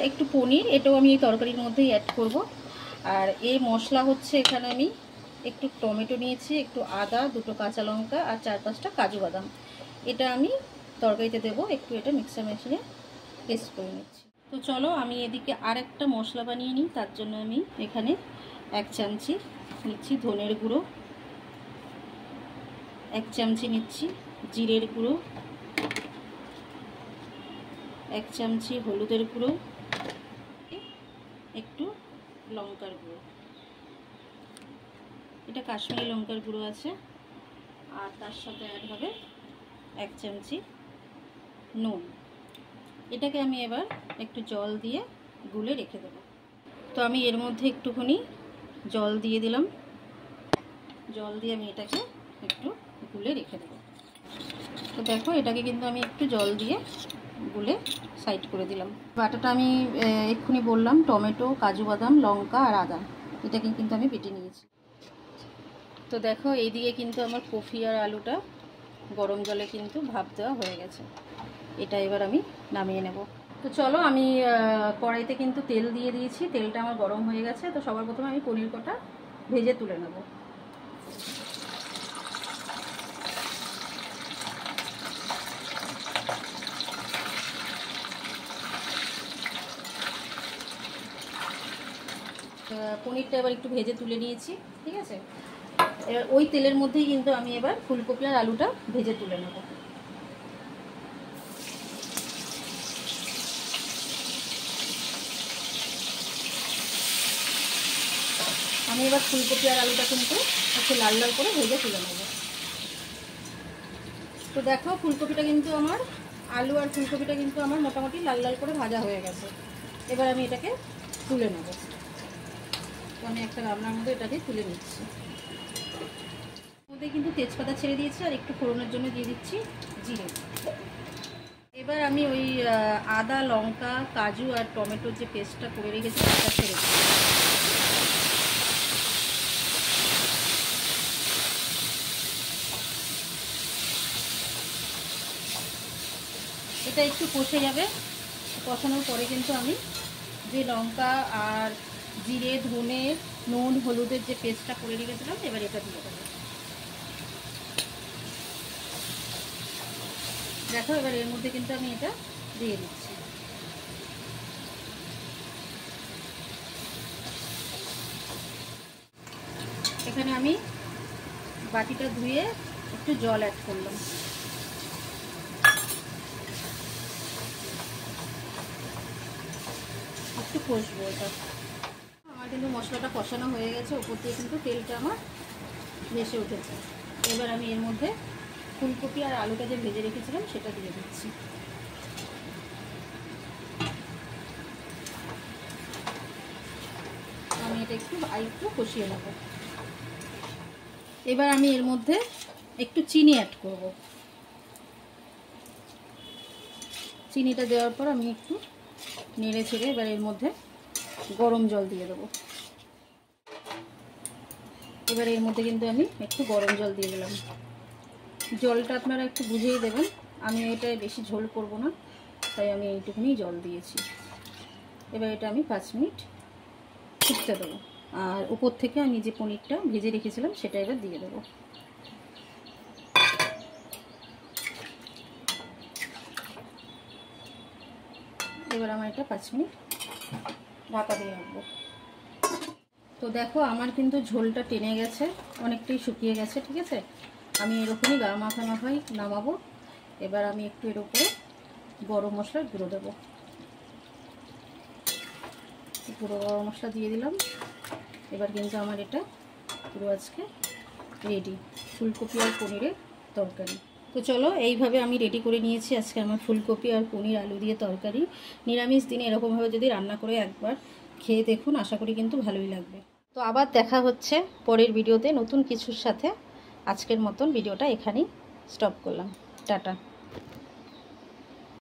একটু পনির, এটাও আমি এই তরকারির মধ্যেই অ্যাড করব। আর এই মশলা হচ্ছে এখানে আমি একটু টমেটো নিয়েছি, একটু আদা, দুটো কাঁচা লঙ্কা আর 4-5টা কাজু বাদাম। এটা আমি তরকারিতে দেবো। একটু এটা মিক্সার মেশিনে পেস্ট করে নিচ্ছি। তো চলো আমি এদিকে আরেকটা মশলা বানিয়ে নিই। তার জন্য আমি এখানে 1 চামচি নিচ্ছি ধনের গুঁড়ো, 1 চামচি নিচ্ছি জিরের গুঁড়ো, 1 চামচি হলুদের গুঁড়ো, একটু লঙ্কার গুঁড়ো, এটা কাশ্মীরি লঙ্কার গুঁড়ো আছে। আর তার সাথে অ্যাড হবে 1 চামচি নুন। এটাকে আমি এবার একটু জল দিয়ে গুলে রেখে দেবো। তো আমি এর মধ্যে একটুখানি জল দিয়ে দিলাম। জল দিয়ে আমি এটাকে একটু গুলে রেখে দেবো। তো দেখো এটাকে কিন্তু আমি একটু জল দিয়ে গুলে সাইড করে দিলাম। বাটাটা আমি এক্ষুনি বললাম টমেটো, কাজু বাদাম, লঙ্কা আর আদা, এটাকে কিন্তু আমি বেটে নিয়েছি। তো দেখো এইদিকে কিন্তু আমার কফি আর আলুটা গরম জলে কিন্তু ভাপ দেওয়া হয়ে গেছে। এটা এবার আমি নামিয়ে নেব। তো চলো আমি কড়াইতে কিন্তু তেল দিয়ে দিয়েছি, তেলটা আমার গরম হয়ে গেছে। তো সবার প্রথমে আমি পনির কটা ভেজে তুলে নেব। পনিরটা এবার একটু ভেজে তুলে নিয়েছি, ঠিক আছে। এবার ওই তেলের মধ্যেই কিন্তু আমি এবার ফুলকপি আর আলুটা ভেজে তুলে নেব। আমি এবার ফুলকপি আর আলুটা কিন্তু একটু লাল লাল করে ভেজে তুলে নেব। তো দেখো ফুলকপিটা কিন্তু আমার, আলু আর ফুলকপিটা কিন্তু আমার মোটামুটি লাল লাল করে ভাজা হয়ে গেছে। এবার আমি এটাকে তুলে নেব। তো আমি একটা গামলার মধ্যে এটাকে তুলে নিচ্ছি। মধ্যে কিন্তু তেজপাতা ছেড়ে দিয়েছি আর একটু ফোড়নের জন্য দিয়ে দিচ্ছি জিরে। এবার আমি ওই আদা, লঙ্কা, কাজু আর টমেটোর যে পেস্টটা করে রেখেছি সেটা ছেড়ে দিচ্ছি। এটা একটু কষে যাবে। কষানোর পরে কিন্তু আমি যে লঙ্কা আর জিরে, ধনে, নুন, হলুদের যে পেস্টটা করে রেখেছিলাম এবার এটা দিয়ে দেবো। দেখো এবার এর মধ্যে কিন্তু আমি এটা দিয়ে দিচ্ছি। এখানে আমি বাটিটা ধুয়ে একটু জল অ্যাড করলাম। একটু কষবো এটা। আমার কিন্তু মশলাটা কষানো হয়ে গেছে, ওপর দিয়ে কিন্তু তেলটা আমার ভেসে উঠেছে। এবার আমি এর মধ্যে ফুলকপি আর আলুটা যে ভেজে রেখেছিলাম সেটা দিয়ে দিচ্ছি। আমি এটা একটু কষিয়ে নেব। এবার আমি এর মধ্যে একটু চিনি অ্যাড করব। চিনিটা দেওয়ার পর আমি একটু নেড়ে ছেড়ে এবার এর মধ্যে গরম জল দিয়ে দেবো। এবার এর মধ্যে কিন্তু আমি একটু গরম জল দিয়ে দিলাম। জলটা আপনারা একটু বুঝিয়ে দেবেন, আমি এটা বেশি ঝোল করব না, তাই আমি এইটুকুনি জল দিয়েছি। এবার এটা আমি 5 মিনিট ফুটতে দেবো। আর উপর থেকে আমি যে পনিরটা ভেজে রেখেছিলাম সেটা এবার দিয়ে দেবো। এবার আমার এটা 5 মিনিট ঢাকা দিয়ে রাখবো। তো দেখো আমার কিন্তু ঝোলটা টেনে গেছে, অনেকটাই শুকিয়ে গেছে, ঠিক আছে। আমি এরকমই গা মাখা মাখাই নামাবো। এবার আমি একটু এর উপরে গরম মশলার গুঁড়ো দেবো। গুঁড়ো গরম মশলা দিয়ে দিলাম। এবার কিন্তু আমার এটা পুরো আজকে রেডি, ফুলকপি আর পনিরের তরকারি। তো চলো এইভাবে আমি রেডি করে নিয়েছি আজকে আমার ফুলকপি আর পনির আলু দিয়ে তরকারি। নিরামিষ দিনে এরকমভাবে যদি রান্না করে একবার খেয়ে দেখুন, আশা করি কিন্তু ভালোই লাগবে। তো আবার দেখা হচ্ছে পরের ভিডিওতে নতুন কিছুর সাথে। আজকের মতন ভিডিওটা এখানেই স্টপ করলাম। টাটা।